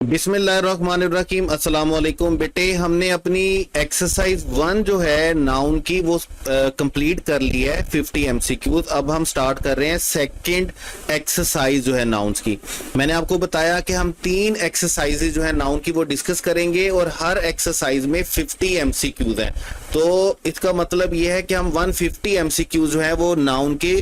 बिस्मिल्लाहिर्रहमानिर्रहीम। अस्सलाम वालेकुम बेटे, हमने अपनी एक्सरसाइज 1 जो है नाउन की वो कंप्लीट कर ली है 50 एमसीक्यूज। अब हम स्टार्ट कर रहे हैं सेकंड एक्सरसाइज जो है नाउन्स की। मैंने आपको बताया कि हम 3 एक्सरसाइजेज जो है नाउन की वो डिस्कस करेंगे और हर एक्सरसाइज में 50 एमसीक्यूज हैं। तो इसका मतलब ये है कि हम 150 एमसीक्यूज जो है वो नाउन के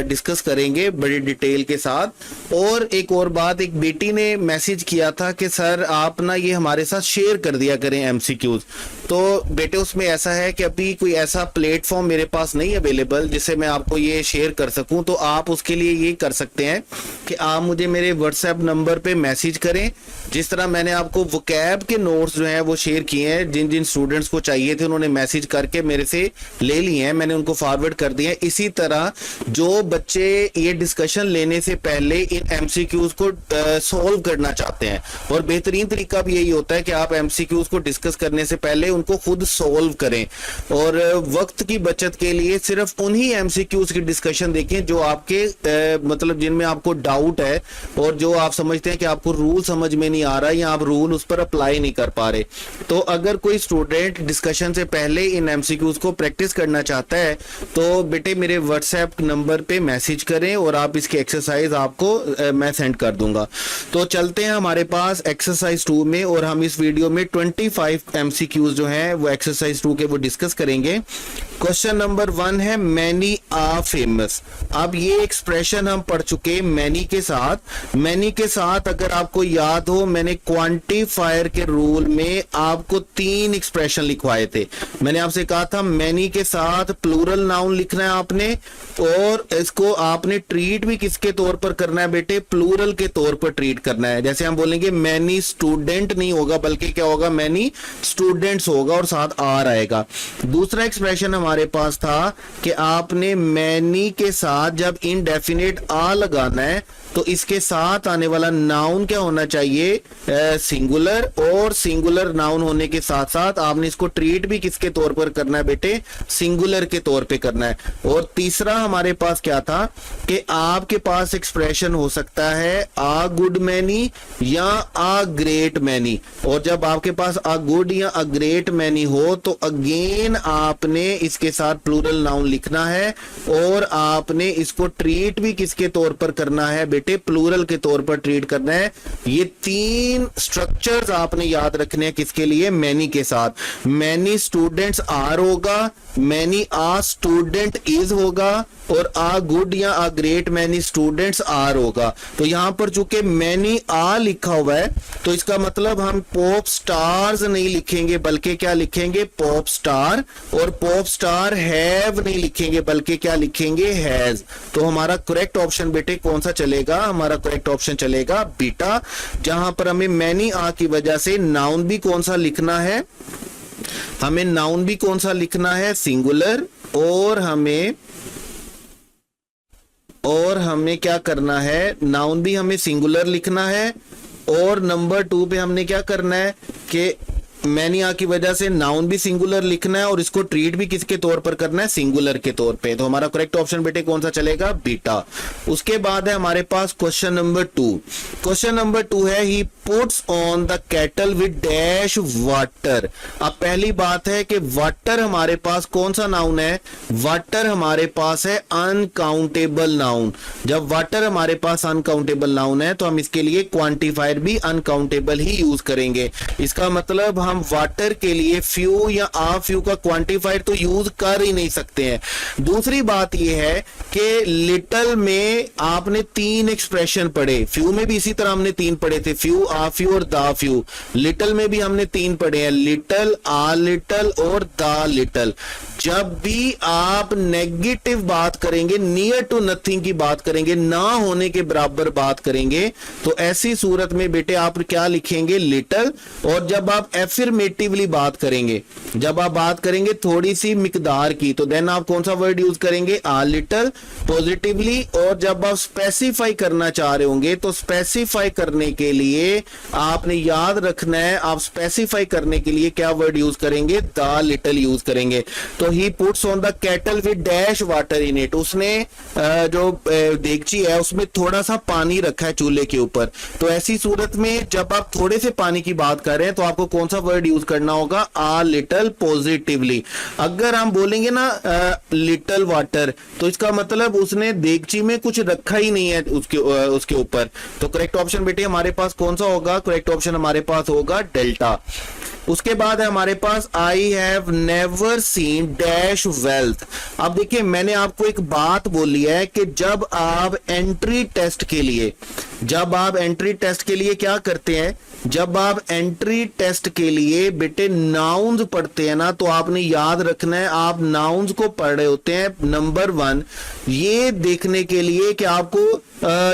डिस्कस करेंगे बड़ी डिटेल के साथ। और एक और बात, एक बेटी ने मैसेज किया था कि सर आप ना ये हमारे साथ शेयर कर दिया करें एमसीक्यूज। तो बेटे उसमें ऐसा है कि अभी कोई ऐसा प्लेटफॉर्म मेरे पास नहीं अवेलेबल जिससे मैं आपको ये शेयर कर सकूं। तो आप उसके लिए ये कर सकते हैं कि आप मुझे मेरे व्हाट्सएप नंबर पे मैसेज करें। जिस तरह मैंने आपको वोकैब के नोट्स जो हैं वो शेयर किए हैं, जिन जिन स्टूडेंट्स को चाहिए थे उन्होंने मैसेज करके मेरे से ले लिए हैं, मैंने उनको फॉरवर्ड कर दिए हैं। इसी तरह जो बच्चे ये डिस्कशन लेने से पहले इन एमसीक्यूज को सॉल्व करना चाहते हैं, और बेहतरीन तरीका भी यही होता है कि आप एमसीक्यूज को डिस्कस करने से पहले उनको खुद सॉल्व करें। और वक्त की बचत के लिए सिर्फ उन्हीं एमसीक्यूज की डिस्कशन देखें जो आपके मतलब जिनमें आपको डाउट है और जो आप समझते हैं कि आपको रूल समझ में नहीं आ रहा या आप रूल उस पर अप्लाई नहीं कर पा रहे। तो अगर कोई स्टूडेंट डिस्कशन से पहले इन एमसीक्यूज को प्रैक्टिस करना चाहता है तो बेटे मेरे व्हाट्सएप नंबर पे मैसेज करें और आप इसकी एक्सरसाइज आपको मैं सेंड कर दूंगा। तो चलते हैं हमारे पास एक्सरसाइज 2 में, और हम इस वीडियो में 25 एमसीक्यूज जो हैं वो एक्सरसाइज 2 के वो डिस्कस करेंगे। क्वेश्चन नंबर 1 है मैनी आर फेमस। अब ये एक्सप्रेशन हम पढ़ चुके मैनी के साथ। मैनी के साथ अगर आपको याद हो, मैंने क्वांटिफायर के रूल में आपको 3 एक्सप्रेशन लिखवाए थे। मैंने आपसे कहा था मैनी के साथ प्लूरल नाउन लिखना है आपने, और इसको आपने ट्रीट भी किसके तौर पर करना है बेटे, प्लूरल के तौर पर ट्रीट करना है। जैसे हम बोलेंगे मैनी स्टूडेंट नहीं होगा, बल्कि क्या होगा, मैनी स्टूडेंट्स होगा और साथ आर आएगा। दूसरा एक्सप्रेशन हमारे पास था कि आपने मैनी के साथ जब इनडेफिनेट आ लगाना है तो इसके साथ आने वाला नाउन क्या होना चाहिए, सिंगुलर, और सिंगुलर नाउन होने के साथ साथ आपने इसको ट्रीट भी किसके तौर पर करना है बेटे, सिंगुलर के तौर पे करना है। और तीसरा हमारे पास क्या था कि आपके पास एक्सप्रेशन हो सकता है आ गुड मैनी या आ ग्रेट मैनी, और जब आपके पास आ गुड या आ ग्रेट मैनी हो तो अगेन आपने इसके साथ प्लूरल नाउन लिखना है और आपने इसको ट्रीट भी किसके तौर पर करना है बेटे, प्लूरल के तौर पर ट्रीट करना है। ये 3 स्ट्रक्चर्स आपने याद रखने हैं किसके लिए, मैनी के साथ। मैनी स्टूडेंट्स आर होगा, मैनी आ स्टूडेंट इज होगा, और आ गुड या आ ग्रेट मैनी स्टूडेंट्स आर होगा। तो यहां पर चूंकि मैनी आ लिखा हुआ है तो इसका मतलब हम पॉप स्टार्स नहीं लिखेंगे, बल्कि क्या लिखेंगे, पॉप स्टार। और पॉप स्टार हैव नहीं लिखेंगे, बल्कि क्या लिखेंगे, हैज। तो हमारा करेक्ट ऑप्शन बेटे कौन सा चलेगा, हमारा करेक्ट ऑप्शन चलेगा बीटा, जहां पर हमें मैनी आ की वजह से नाउन भी कौन सा लिखना है, हमें नाउन भी कौन सा लिखना है, सिंगुलर, और हमें क्या करना है, नाउन भी हमें सिंगुलर लिखना है। और नंबर 2 पे हमने क्या करना है कि मैनी आ की वजह से नाउन भी सिंगुलर लिखना है और इसको ट्रीट भी किसके तौर पर करना है, सिंगुलर के तौर पे। तो हमारा करेक्ट ऑप्शन बेटे कौन सा चलेगा, बीटा। उसके बाद है हमारे पास क्वेश्चन नंबर 2। क्वेश्चन नंबर 2 है he puts on the kettle with dash water. अब पहली बात है कि वाटर हमारे पास कौन सा नाउन है, वाटर हमारे पास है अनकाउंटेबल नाउन। जब वाटर हमारे पास अनकाउंटेबल नाउन है तो हम इसके लिए क्वांटिफायर भी अनकाउंटेबल ही यूज करेंगे। इसका मतलब हम वाटर के लिए फ्यू या आ फ्यू का क्वांटिफायर तो यूज कर ही नहीं सकते हैं। दूसरी बात यह है कि लिटल में आपने 3 एक्सप्रेशन पढ़े, फ्यू में भी इसी तरह हमने 3 पढ़े थे, फ्यू, आ फ्यू और दा फ्यू। लिटल में भी हमने 3 पढ़े हैं, लिटल, आ लिटल और दा लिटल। जब भी आप नेगेटिव बात करेंगे, नियर टू नथिंग की बात करेंगे, ना होने के बराबर बात करेंगे, तो ऐसी सूरत में बेटे आप क्या लिखेंगे, लिटल। और जब आप एफर्मेटिवली बात करेंगे, जब आप बात करेंगे थोड़ी सी मिकदार की, तो देन आप कौन सा वर्ड यूज करेंगे, आ लिटल पॉजिटिवली। और जब आप स्पेसिफाई करना चाह रहे होंगे तो स्पेसिफाई करने के लिए आपने याद रखना है, आप स्पेसिफाई करने के लिए क्या वर्ड यूज करेंगे, द लिटल यूज करेंगे। तो he puts on the kettle with dash water in it, उसने जो देगची है उसमें थोड़ा सा पानी रखा है चूल्हे के ऊपर। तो ऐसी सूरत में जब आप थोड़े से पानी की बात कर रहे हैं तो आपको कौन सा वर्ड यूज करना होगा, आ लिटल पॉजिटिवली। अगर हम बोलेंगे ना लिटल वाटर, तो इसका मतलब उसने देगची में कुछ रखा ही नहीं है उसके ऊपर। तो करेक्ट ऑप्शन बेटे हमारे पास कौन सा होगा, करेक्ट ऑप्शन हमारे पास होगा डेल्टा। उसके बाद है हमारे पास I have never seen dash wealth. अब देखिए मैंने आपको एक बात बोली है कि जब आप एंट्री टेस्ट के लिए क्या करते हैं, जब आप एंट्री टेस्ट के लिए बेटे नाउन्स पढ़ते हैं ना, तो आपने याद रखना है आप नाउन्स को पढ़ रहे होते हैं नंबर 1 ये देखने के लिए कि आपको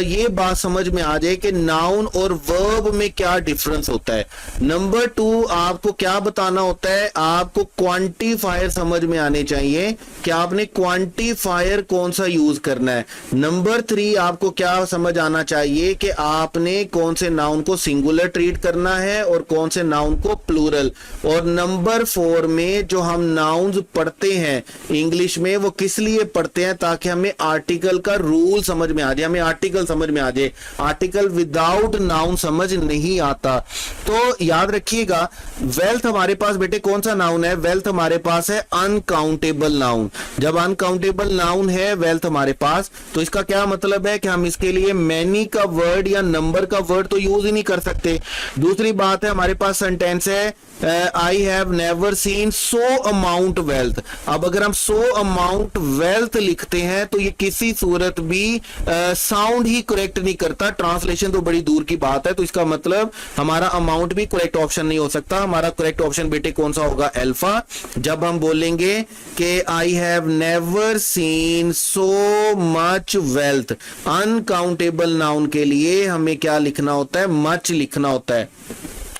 ये बात समझ में आ जाए कि नाउन और वर्ब में क्या डिफरेंस होता है। नंबर 2 आपको क्या बताना होता है, आपको क्वांटिफायर समझ में आने चाहिए कि आपने क्वांटिफायर कौन सा यूज करना है। नंबर 3 आपको क्या समझ आना चाहिए कि आपने कौन से नाउन को सिंगुलर ट्रीट करना है और कौन से नाउन को प्लूरल। और नंबर 4 में जो हम नाउन्स पढ़ते हैं इंग्लिश में वो किस लिए पढ़ते हैं, ताकि हमें आर्टिकल का रूल समझ में आ जाए, हमें आर्टिकल समझ में आ जाए। आर्टिकल विदाउट नाउन समझ नहीं आता। तो याद रखिएगा वेल्थ हमारे पास बेटे कौन सा नाउन है, वेल्थ हमारे पास है अनकाउंटेबल नाउन। जब अनकाउंटेबल नाउन है वेल्थ हमारे पास, तो इसका क्या मतलब है कि हम इसके लिए मैनी का वर्ड या नंबर का वर्ड तो यूज ही नहीं कर सकते। दूसरी बात है हमारे पास सेंटेंस है आई have never scene so amount wealth. अब अगर हम सो अमाउंट वेल्थ लिखते हैं तो ये किसी सूरत भी साउंड ही करेक्ट नहीं करता, ट्रांसलेशन तो बड़ी दूर की बात है। तो इसका मतलब हमारा अमाउंट भी करेक्ट ऑप्शन नहीं हो सकता। हमारा करेक्ट ऑप्शन बेटे कौन सा होगा, अल्फा। जब हम बोलेंगे कि आई have never scene so much wealth, uncountable noun के लिए हमें क्या लिखना होता है, मच लिखना होता है।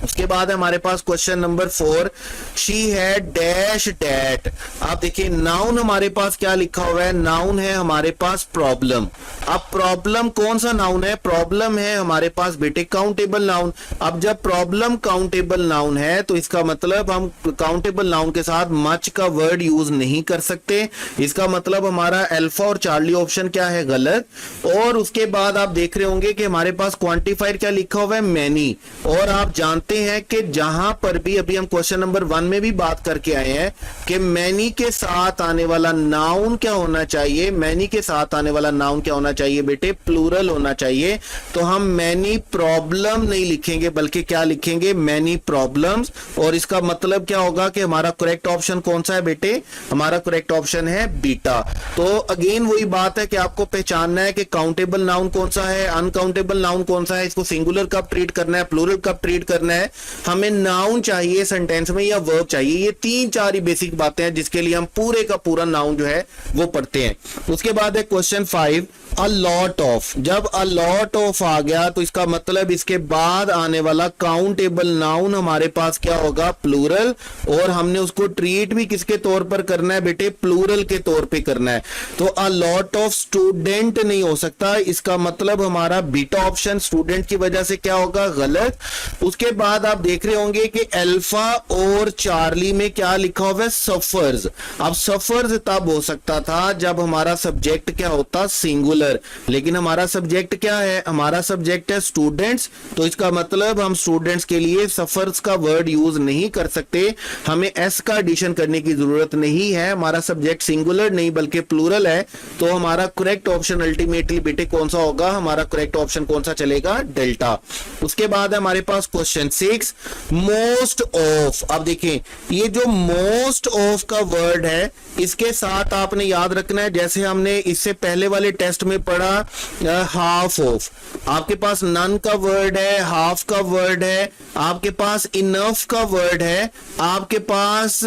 उसके बाद है हमारे पास question number 4, she had dash that. आप देखिए नाउन हमारे पास क्या लिखा हुआ है, नाउन है हमारे पास प्रॉब्लम। अब प्रॉब्लम कौन सा नाउन है, प्रॉब्लम है हमारे पास बेटे काउंटेबल नाउन। अब जब प्रॉब्लम काउंटेबल नाउन है तो इसका मतलब हम काउंटेबल नाउन के साथ मच का वर्ड यूज नहीं कर सकते। इसका मतलब हमारा अल्फा और चार्ली ऑप्शन क्या है, गलत। और उसके बाद आप देख रहे होंगे कि हमारे पास क्वांटिफायर क्या लिखा हुआ है, मैनी। और आप जानते हैं कि जहां पर भी अभी हम क्वेश्चन नंबर 1 में भी बात करके आए हैं कि मैनी के साथ आने वाला नाउन क्या होना चाहिए, मैनी के साथ आने वाला नाउन क्या होना चाहिए बेटे, प्लूरल होना चाहिए। तो हम मैनी प्रॉब्लम नहीं लिखेंगे बल्कि क्या लिखेंगे, मैनी प्रॉब्लम्स। और इसका मतलब क्या होगा कि हमारा करेक्ट ऑप्शन कौन सा है बेटे, हमारा करेक्ट ऑप्शन है बीटा। तो अगेन वही बात है कि आपको पहचानना है कि काउंटेबल नाउन कौन सा है, अनकाउंटेबल नाउन कौन सा है, इसको सिंगुलर कब ट्रीट करना है, प्लूरल कब ट्रीट करना है। हमें नाउन चाहिए सेंटेंस में या वर्ब चाहिए, ये 3-4 ही बेसिक बातें हैं जिसके लिए हम पूरे का पूरा नाउन जो है वो पढ़ते हैं। उसके बाद है क्वेश्चन 5, अ लॉट ऑफ। जब अ लॉट ऑफ आ गया तो इसका मतलब इसके बाद आने वाला काउंटेबल नाउन हमारे पास क्या होगा, प्लूरल। और हमने उसको ट्रीट भी किसके तौर पर करना है बेटे, प्लूरल के तौर पे करना है। तो अ लॉट ऑफ स्टूडेंट नहीं हो सकता, इसका मतलब हमारा बीटा ऑप्शन स्टूडेंट की वजह से क्या होगा, गलत। उसके बाद आप देख रहे होंगे कि अल्फा और चार्ली में क्या लिखा हुआ है, सफर्स। अब सफर्स तब हो सकता था जब हमारा सब्जेक्ट क्या होता, सिंगुलर। लेकिन हमारा सब्जेक्ट क्या है, हमारा सब्जेक्ट है स्टूडेंट्स। तो इसका मतलब हम स्टूडेंट्स के लिए सफर्स का वर्ड यूज नहीं कर सकते, हमें एस का एडिशन करने की जरूरत नहीं है। हमारा सब्जेक्ट सिंगुलर नहीं बल्कि प्लूरल है। तो हमारा करेक्ट ऑप्शन अल्टीमेटली बेटे कौन सा होगा, हमारा करेक्ट ऑप्शन कौन सा चलेगा, डेल्टा। उसके बाद है हमारे पास क्वेश्चन 6, मोस्ट ऑफ। अब देखिए ये जो मोस्ट ऑफ का वर्ड है इसके साथ आपने याद रखना है, जैसे हमने इससे पहले वाले टेस्ट में पढ़ा हाफ ऑफ। आपके पास नन का वर्ड है, हाफ का वर्ड है, आपके पास इनफ का वर्ड है, आपके पास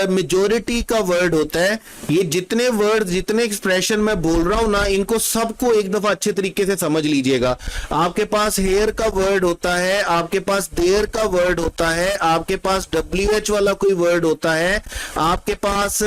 मेजोरिटी का वर्ड होता है। ये जितने वर्ड जितने एक्सप्रेशन मैं बोल रहा हूं ना, इनको सबको एक दफा अच्छे तरीके से समझ लीजिएगा। आपके पास हेयर का वर्ड होता है, आपके पास देयर का वर्ड होता है, आपके पास WH वाला कोई वर्ड होता है, आपके पास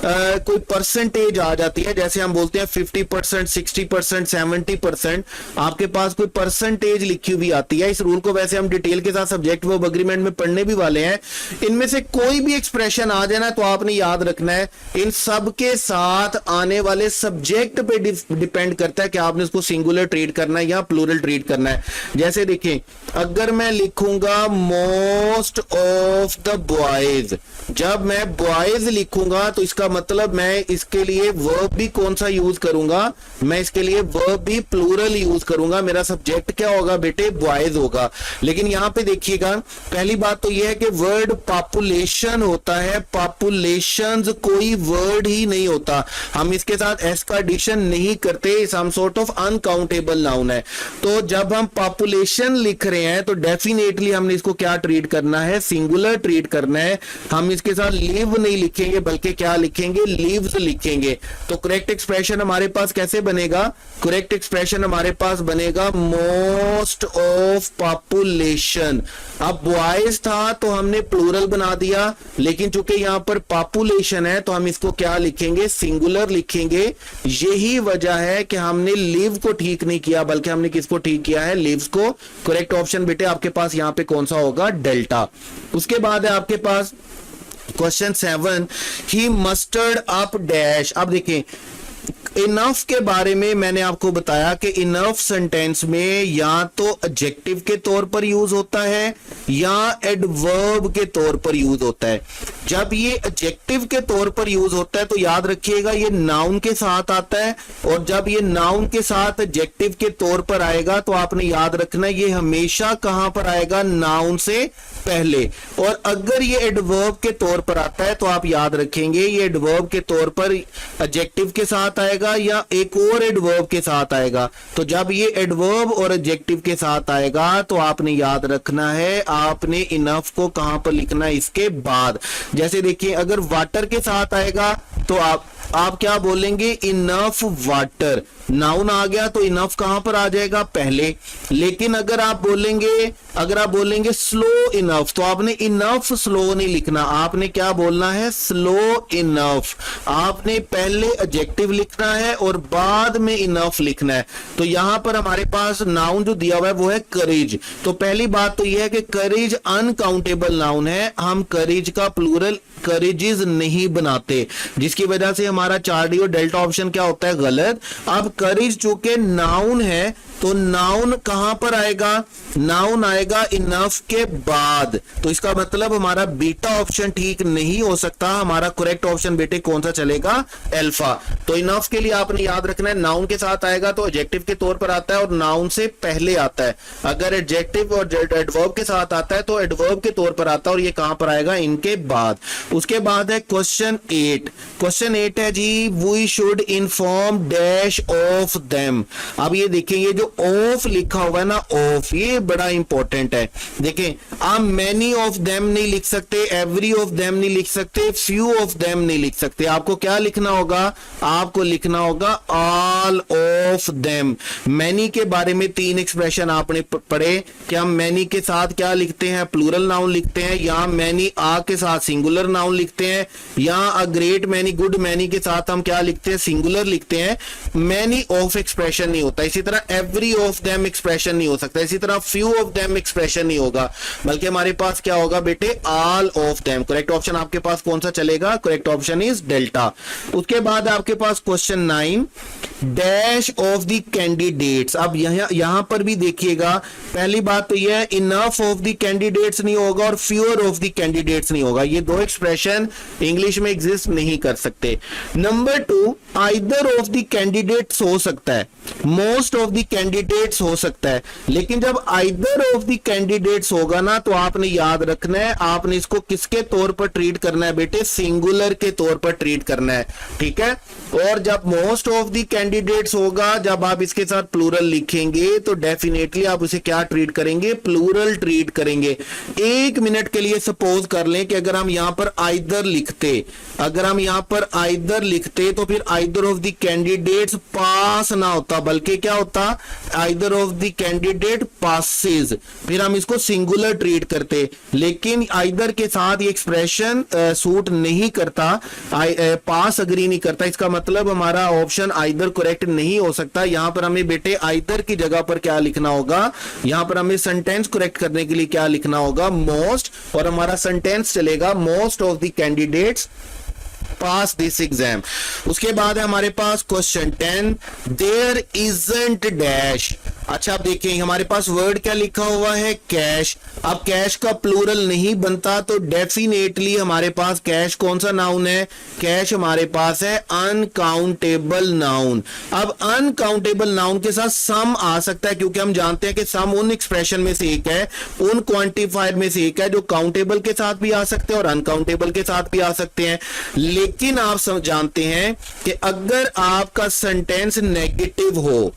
कोई परसेंटेज आ जाती है, जैसे हम बोलते हैं 50%, 60%, 70%, आपके पास कोई परसेंटेज लिखी हुई आती है, इस रूल को वैसे हम डिटेल के साथ सब्जेक्ट वर्ब एग्रीमेंट में पढ़ने भी वाले हैं, इनमें से कोई भी एक्सप्रेशन आ जाए ना तो आपने याद रखना है इन सब के साथ आने वाले सब्जेक्ट पे डिपेंड करता है कि आपने उसको सिंगुलर ट्रीट करना है या प्लूरल ट्रीट करना है। जैसे देखिए, अगर मैं लिखूंगा मोस्ट ऑफ द बॉयज, जब मैं बॉयज लिखूंगा तो इसका मतलब मैं इसके लिए वर्ब भी कौन सा यूज करूंगा, मैं इसके लिए वर्ब भी प्लूरल यूज करूंगा, मेरा सब्जेक्ट क्या होगा बेटे, बॉयज होगा। लेकिन यहां पे देखिएगा, पहली बात तो यह है कि वर्ड पॉपुलेशन होता है, पॉपुलेशंस कोई वर्ड ही नहीं होता, हम इसके साथ एस का एडिशन नहीं करते, some sort of uncountable noun है। तो जब हम पॉपुलेशन लिख रहे हैं तो डेफिनेटली हमने इसको क्या ट्रीट करना है, सिंगुलर ट्रीट करना है। हम इसके साथ लिव नहीं लिखेंगे बल्कि क्या लिखेंगे, लिव्स लिखेंगे। तो करेक्ट एक्सप्रेशन हमारे पास कैसे बनेगा, करेक्ट एक्सप्रेशन हमारे पास बनेगा मोस्ट ऑफ पॉपुलेशन। अब बॉयज था तो हमने प्लूरल बना दिया, लेकिन चूंकि यहां पर पॉपुलेशन है तो हम इसको क्या लिखेंगे, सिंगुलर लिखेंगे। यही वजह है कि हमने लिव को ठीक नहीं किया बल्कि हमने किसको ठीक किया है, लिव्स को। करेक्ट ऑप्शन बेटे आपके पास यहां पे कौन सा होगा, डेल्टा। उसके बाद है आपके पास क्वेश्चन 7, ही मस्टर्ड अप डैश। अब देखें, इनफ के बारे में मैंने आपको बताया कि इनफ सेंटेंस में या तो एडजेक्टिव के तौर पर यूज होता है या एडवर्ब के तौर पर यूज होता है। जब ये एडजेक्टिव के तौर पर यूज होता है तो याद रखिएगा ये नाउन के साथ आता है, और जब ये नाउन के साथ एडजेक्टिव के तौर पर आएगा तो आपने याद रखना है ये हमेशा कहां पर आएगा, नाउन से पहले। और अगर ये एडवर्ब के तौर पर आता है तो आप याद रखेंगे ये एडवर्ब के तौर पर एडजेक्टिव के साथ आएगा या एक और एडवर्ब के साथ आएगा। तो जब ये एडवर्ब और एडजेक्टिव के साथ आएगा तो आपने याद रखना है, आपने इनफ को कहां पर लिखना है, इसके बाद। जैसे देखिए, अगर वाटर के साथ आएगा तो आप क्या बोलेंगे, इनफ वाटर, नाउन आ गया तो इनफ कहां पर आ जाएगा, पहले। लेकिन अगर आप बोलेंगे स्लो इनफ तो आपने इनफ स्लो नहीं लिखना, आपने क्या बोलना है, स्लो इनफ। आपने पहले एडजेक्टिव लिखना है और बाद में इनफ लिखना है। तो यहां पर हमारे पास नाउन जो दिया हुआ है वो है करेज। तो पहली बात तो यह है कि करेज अनकाउंटेबल नाउन है, हम करेज का प्लूरल करेजेस नहीं बनाते, जिसकी वजह से हमारा 4D और डेल्टा ऑप्शन क्या होता है, गलत। अब करेज चूंकि नाउन है तो नाउन कहां पर आएगा, नाउन आएगा इनफ के बाद। तो इसका मतलब हमारा बीटा ऑप्शन ठीक नहीं हो सकता, हमारा करेक्ट ऑप्शन बेटे कौन सा चलेगा, अल्फा। तो इनफ के लिए आपने याद रखना है नाउन के साथ आएगा तो एडजेक्टिव के तौर पर आता है और नाउन से पहले आता है। अगर एडजेक्टिव और एडवर्ब के साथ आता है तो एडवर्ब के तौर पर आता है और ये कहां पर आएगा, इनके बाद। उसके बाद है क्वेश्चन 8। क्वेश्चन 8 है जी, we should inform dash of them. अब ये देखें, ये जो ऑफ लिखा हुआ है ना, ऑफ, ये बड़ा इंपॉर्टेंट है। देखें, आप मैनी ऑफ देम नहीं लिख सकते, एवरी ऑफ देम नहीं लिख सकते, फ्यू ऑफ देम नहीं लिख सकते। आपको क्या लिखना होगा, आपको लिखना होगा ऑल ऑफ देम। मैनी के बारे में 3 एक्सप्रेशन आपने पढ़े कि हम मैनी के साथ क्या लिखते हैं, प्लूरल नाउन लिखते हैं, या मैनी आ के साथ सिंगुलर नाउन लिखते हैं, या a great many, good many के साथ हम क्या लिखते हैं, सिंगुलर लिखते हैं। मैनी ऑफ एक्सप्रेशन नहीं होता। इसी तरह एवरी ऑफ देम एक्सप्रेशन नहीं हो सकता, इसी तरह फ्यू ऑफ देम एक्सप्रेशन नहीं होगा, बल्कि हमारे पास क्या होगा बेटे, all of them. Correct option आपके पास कौन सा चलेगा, करेक्ट ऑप्शन इज डेल्टा। उसके बाद आपके पास question 9, dash of the candidates. अब यहां पर भी देखिएगा, पहली बात तो यह इनफ ऑफ द कैंडिडेट्स नहीं होगा और फ्यूअर ऑफ द कैंडिडेट्स नहीं होगा। ये दो एक्सप्रेशन इंग्लिश में एग्जिस्ट नहीं कर सकते। Number 2, either of the candidates हो सकता है, मोस्ट ऑफ द कैंडिडेट्स हो सकता है, लेकिन जब आइदर ऑफ द कैंडिडेट्स होगा ना तो आपने याद रखना है, आपने इसको किसके तौर पर ट्रीट करना है बेटे, सिंगुलर के तौर पर ट्रीट करना है, ठीक है। और जब मोस्ट ऑफ द कैंडिडेट्स होगा, जब आप इसके साथ प्लूरल लिखेंगे तो डेफिनेटली आप उसे क्या ट्रीट करेंगे, प्लूरल ट्रीट करेंगे। 1 मिनट के लिए सपोज कर लें कि अगर हम यहां पर आइदर लिखते तो फिर आइदर ऑफ द कैंडिडेट्स पास ना होता, बल्कि क्या होता, either of the candidate passes, फिर हम इसको सिंगुलर ट्रीट करते, लेकिन आइदर के साथ ये एक्सप्रेशन सूट नहीं करता, पास अग्री नहीं करता, इसका मतलब हमारा ऑप्शन आइदर करेक्ट नहीं हो सकता। यहां पर हमें बेटे आइदर की जगह पर क्या लिखना होगा, यहां पर हमें सेंटेंस करेक्ट करने के लिए क्या लिखना होगा, मोस्ट, और हमारा सेंटेंस चलेगा most of the candidates pass this exam. उसके बाद है हमारे पास क्वेश्चन 10, देयर इजंट डैश। अच्छा, आप देखें हमारे पास वर्ड क्या लिखा हुआ है, कैश। अब कैश का प्लूरल नहीं बनता, तो डेफिनेटली हमारे पास कैश कौन सा नाउन है, कैश हमारे पास है अनकाउंटेबल नाउन। अब अनकाउंटेबल नाउन के साथ सम आ सकता है, क्योंकि हम जानते हैं कि सम उन एक्सप्रेशन में से एक है, उन क्वांटिफायर में से एक है जो काउंटेबल के साथ भी आ सकते हैं और अनकाउंटेबल के साथ भी आ सकते हैं। लेकिन आप जानते हैं कि अगर आपका सेंटेंस नेगेटिव हो,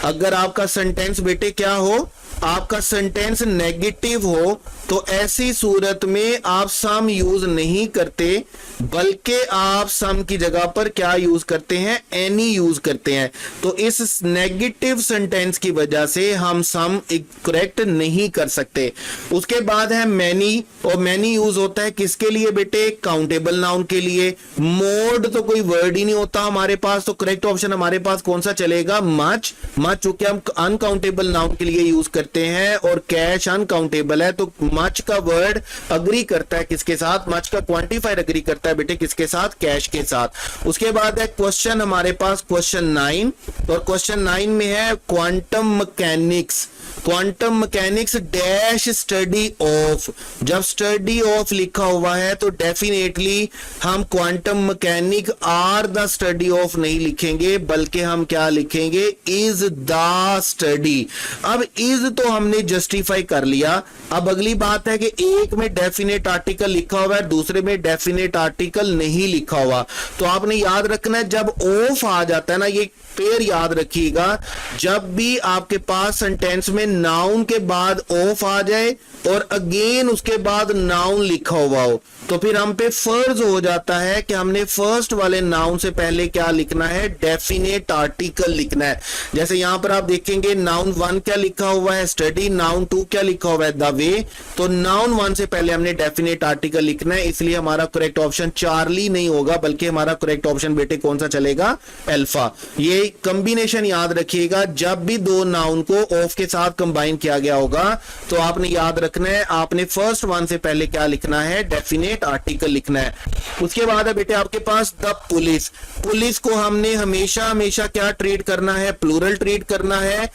अगर आपका सेंटेंस बेटे क्या हो, आपका सेंटेंस नेगेटिव हो, तो ऐसी सूरत में आप सम यूज नहीं करते, बल्कि आप सम की जगह पर क्या यूज करते हैं, एनी यूज करते हैं। तो इस नेगेटिव सेंटेंस की वजह से हम सम करेक्ट नहीं कर सकते। उसके बाद है मैनी, और मैनी यूज होता है किसके लिए बेटे, काउंटेबल नाउन के लिए। मोड तो कोई वर्ड ही नहीं होता हमारे पास, तो करेक्ट ऑप्शन हमारे पास कौन सा चलेगा, मच। मच चूंकि हम अनकाउंटेबल नाउन के लिए यूज करते हैं और कैश अनकाउंटेबल है, तो मच का वर्ड अग्री करता है किसके साथ, मच का क्वांटिफायर अग्री करता है बेटे किसके साथ, कैश के साथ। उसके बाद है क्वेश्चन हमारे पास क्वेश्चन 9, और क्वेश्चन 9 में है quantum mechanics. Quantum mechanics dash study of. जब स्टडी ऑफ लिखा हुआ है तो डेफिनेटली हम quantum mechanic are the study of नहीं लिखेंगे, बल्कि हम क्या लिखेंगे, इज द स्टडी। अब इज तो हमने जस्टिफाई कर लिया। अब अगली बात है कि एक में डेफिनेट आर्टिकल लिखा हुआ है, दूसरे में डेफिनेट आर्टिकल नहीं लिखा हुआ। तो आपने याद रखना है, जब ऑफ आ जाता है ना, ये पेयर याद रखिएगा, जब भी आपके पास सेंटेंस में नाउन के बाद ऑफ आ जाए और अगेन उसके बाद नाउन लिखा हुआ हो, तो फिर हम पे फर्ज हो जाता है कि हमने फर्स्ट वाले नाउन से पहले क्या लिखना है, डेफिनेट आर्टिकल लिखना है। जैसे यहां पर आप देखेंगे नाउन 1 क्या लिखा हुआ है, स्टडी। नाउन 2 क्या लिखा हुआ है, द वे। तो नाउन 1 से पहले हमने डेफिनेट आर्टिकल लिखना है, इसलिए हमारा करेक्ट ऑप्शन चार्ली नहीं होगा, बल्कि हमारा करेक्ट ऑप्शन बेटे कौन सा चलेगा, अल्फा। ये कॉम्बिनेशन याद रखिएगा, जब भी दो नाउन को ऑफ के साथ कंबाइन किया गया होगा तो आपने याद रखना है, आपने फर्स्ट वन से पहले क्या लिखना है, डेफिनेट आर्टिकल लिखना है। उसके बाद है बेटे आपके पास द पुलिस। पुलिस को हमने हमेशा हमेशा क्या ट्रीट करना है, प्लूरल ट्रीट करना है।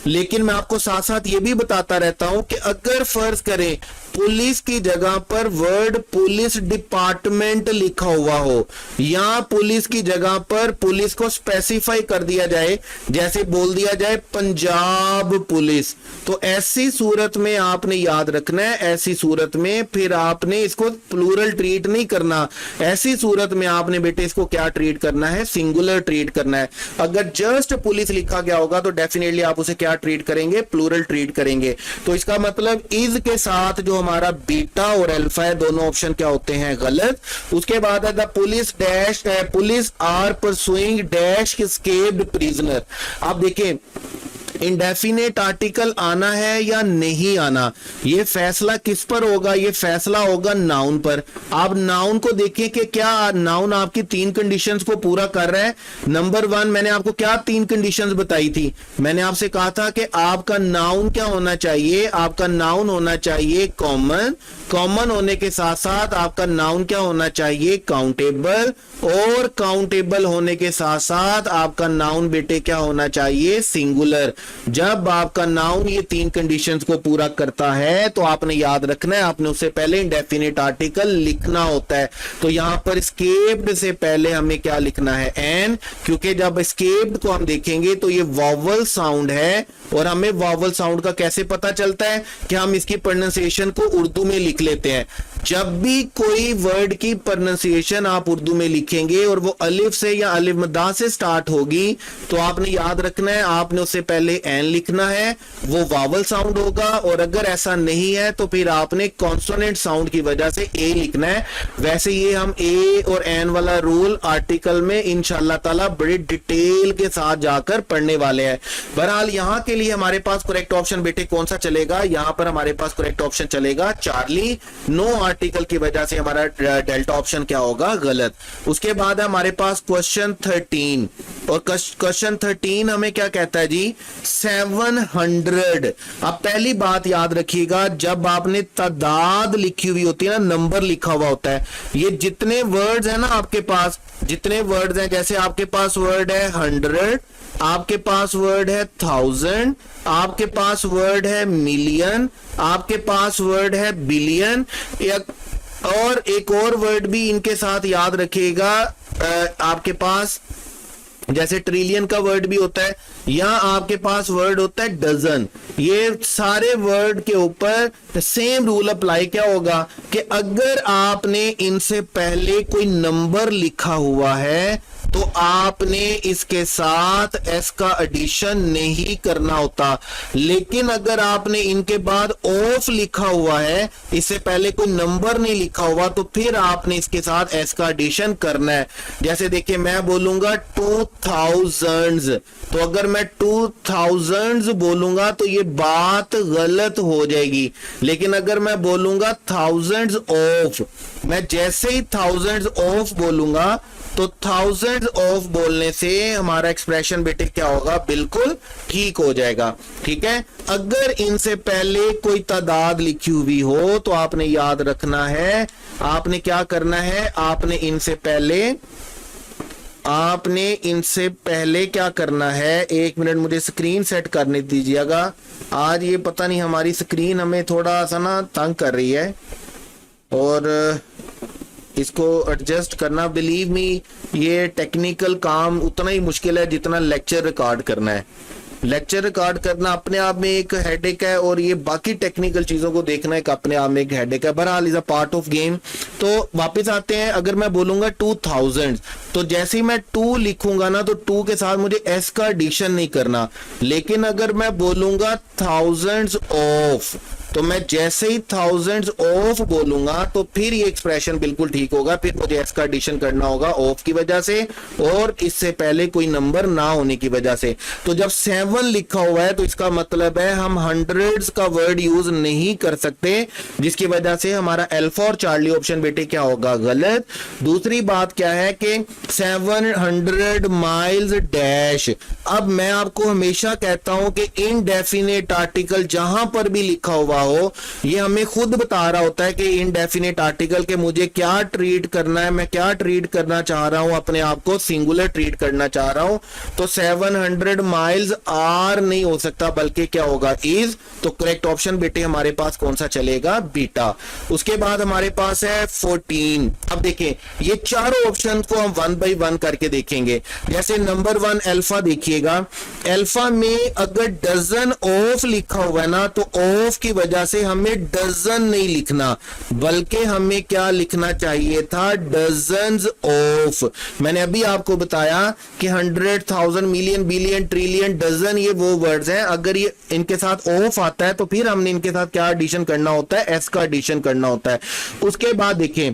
लेकिन मैं आपको साथ साथ ये भी बताता रहता हूं कि अगर फर्ज करें पुलिस की जगह पर वर्ड पुलिस डिपार्टमेंट लिखा हुआ हो, या पुलिस की जगह पर पुलिस को स्पेसिफाई कर दिया जाए, जैसे बोल दिया जाए पंजाब पुलिस, तो ऐसी सूरत में आपने याद रखना है, ऐसी सूरत में फिर आपने इसको प्लूरल ट्रीट नहीं करना। ऐसी सूरत में आपने बेटे इसको क्या ट्रीट करना है, सिंगुलर ट्रीट करना है। अगर जस्ट पुलिस लिखा गया होगा तो डेफिनेटली आप उसे क्या ट्रीट करेंगे, प्लूरल ट्रीट करेंगे। तो इसका मतलब इज के साथ जो हमारा बीटा और अल्फा है, दोनों ऑप्शन क्या होते हैं, गलत। उसके बाद है the police dash, police are pursuing dash escaped prisoner. आप देखें इंडेफिनेट आर्टिकल आना है या नहीं आना, ये फैसला किस पर होगा, ये फैसला होगा नाउन पर। आप नाउन को देखिए कि क्या नाउन आपकी 3 कंडीशंस को पूरा कर रहा है। नंबर 1, मैंने आपको क्या 3 कंडीशंस बताई थी, मैंने आपसे कहा था कि आपका नाउन क्या होना चाहिए, आपका नाउन होना चाहिए कॉमन। कॉमन होने के साथ साथ आपका नाउन क्या होना चाहिए, काउंटेबल। और काउंटेबल होने के साथ साथ आपका नाउन बेटे क्या होना चाहिए, सिंगुलर। जब आपका नाउन ये 3 कंडीशंस को पूरा करता है तो आपने याद रखना है, आपने उससे पहले इंडेफिनिट आर्टिकल लिखना होता है। तो यहां पर एस्केप्ड से पहले हमें क्या लिखना है, एन, क्योंकि जब एस्केप्ड को हम देखेंगे तो ये वॉवल साउंड है, और हमें वॉवल साउंड का कैसे पता चलता है कि हम इसकी प्रोनाउंसिएशन को उर्दू में लिख लेते हैं। जब भी कोई वर्ड की प्रोनाउंसिएशन आप उर्दू में लिखेंगे और वो अलिफ से या अलिफ मद्दा से स्टार्ट होगी, तो आपने याद रखना है, आपने उससे पहले एन लिखना है, वो वावल साउंड होगा, और अगर ऐसा नहीं है तो फिर आपने कॉन्सोनेंट साउंड की वजह से ए लिखना है। वैसे ये हम ए और एन वाला रूल आर्टिकल में इंशाल्लाह ताला बड़ी डिटेल के साथ जाकर पढ़ने वाले हैं। बहरहाल यहां के लिए हमारे पास करेक्ट ऑप्शन बेटे कौन सा चलेगा, यहां पर हमारे पास करेक्ट ऑप्शन चलेगा चार्ली। नो आर्टिकल की वजह से हमारा डेल्टा ऑप्शन क्या होगा, गलत। उसके बाद हमारे पास क्वेश्चन 13, और क्वेश्चन 13 हमें क्या कहता है जी, 700। अब पहली बात याद रखिएगा, जब आपने तादाद लिखी हुई होती है ना, नंबर लिखा हुआ होता है, ये जितने वर्ड्स हैं ना आपके पास, जितने वर्ड्स हैं, जैसे आपके पास वर्ड है 100, आपके पास वर्ड है 1000, आपके पास वर्ड है मिलियन, आपके पास वर्ड है बिलियन, और एक और वर्ड भी इनके साथ याद रखिएगा, आपके पास जैसे ट्रिलियन का वर्ड भी होता है, या आपके पास वर्ड होता है डजन। ये सारे वर्ड के ऊपर सेम रूल अप्लाई क्या होगा कि अगर आपने इनसे पहले कोई नंबर लिखा हुआ है तो आपने इसके साथ एस का एडिशन नहीं करना होता। लेकिन अगर आपने इनके बाद ऑफ लिखा हुआ है, इससे पहले कोई नंबर नहीं लिखा हुआ, तो फिर आपने इसके साथ एस का एडिशन करना है। जैसे देखिए मैं बोलूंगा 2000, तो अगर मैं 2000 बोलूंगा तो ये बात गलत हो जाएगी। लेकिन अगर मैं बोलूंगा thousands ऑफ, मैं जैसे ही thousands ऑफ बोलूंगा तो thousands ऑफ बोलने से हमारा एक्सप्रेशन बेटे क्या होगा, बिल्कुल ठीक हो जाएगा। ठीक है, अगर इनसे पहले कोई तादाद लिखी हुई हो तो आपने याद रखना है, आपने क्या करना है, आपने इनसे पहले क्या करना है, एक मिनट मुझे स्क्रीन सेट करने दीजिएगा। आज ये पता नहीं हमारी स्क्रीन हमें थोड़ा सा ना तंग कर रही है, और इसको एडजस्ट करना, बिलीव मी, ये टेक्निकल काम उतना ही मुश्किल है जितना लेक्चर रिकॉर्ड करना है। लेक्चर रिकॉर्ड करना अपने आप में एक हेडेक है, और ये बाकी टेक्निकल चीजों को देखना एक अपने आप में एक हेडेक है। बहरहाल is a part of game. तो वापस आते हैं, अगर मैं बोलूंगा 2000, तो जैसे ही मैं 2 लिखूंगा ना, तो 2 के साथ मुझे एस का एडिशन नहीं करना। लेकिन अगर मैं बोलूंगा thousands ऑफ, तो मैं जैसे ही thousands ऑफ बोलूंगा तो फिर ये एक्सप्रेशन बिल्कुल ठीक होगा, फिर मुझे एस का एडिशन करना होगा ऑफ की वजह से, और इससे पहले कोई नंबर ना होने की वजह से। तो जब 7 लिखा हुआ है तो इसका मतलब है हम हंड्रेड्स का वर्ड यूज नहीं कर सकते, जिसकी वजह से हमारा अल्फा और चार्ली ऑप्शन बेटे क्या होगा, गलत। दूसरी बात क्या है कि 700 माइल्स डैश। अब मैं आपको हमेशा कहता हूं कि इनडेफिनेट आर्टिकल जहां पर भी लिखा हुआ हो, ये हमें खुद बता रहा होता है कि इनडेफिनेट आर्टिकल के मुझे क्या ट्रीट करना है, मैं क्या ट्रीट करना चाह रहा हूं, अपने आप को सिंगुलर ट्रीट करना चाह रहा हूं। तो 700 माइल्स आर नहीं हो सकता, बल्कि क्या होगा, इज। तो करेक्ट ऑप्शन बेटे हमारे पास कौन सा चलेगा, बीटा। उसके बाद हमारे पास है 14। अब देखें ये चारों ऑप्शन को हम 1 by 1 करके देखेंगे। जैसे नंबर 1 अल्फा देखिएगा, अल्फा में अगर डजन ऑफ लिखा हुआ है ना, तो ऑफ की वजह से हमें डजन नहीं लिखना, बल्कि हमें क्या लिखना चाहिए था, डजन्स ऑफ। मैंने अभी आपको बताया कि 100, 1000, मिलियन, बिलियन, ट्रिलियन, डजन, ये वो वर्ड्स हैं। अगर ये इनके साथ ऑफ आता है तो फिर हमने इनके साथ क्या एडिशन करना होता है, एस का एडिशन करना होता है। उसके बाद देखें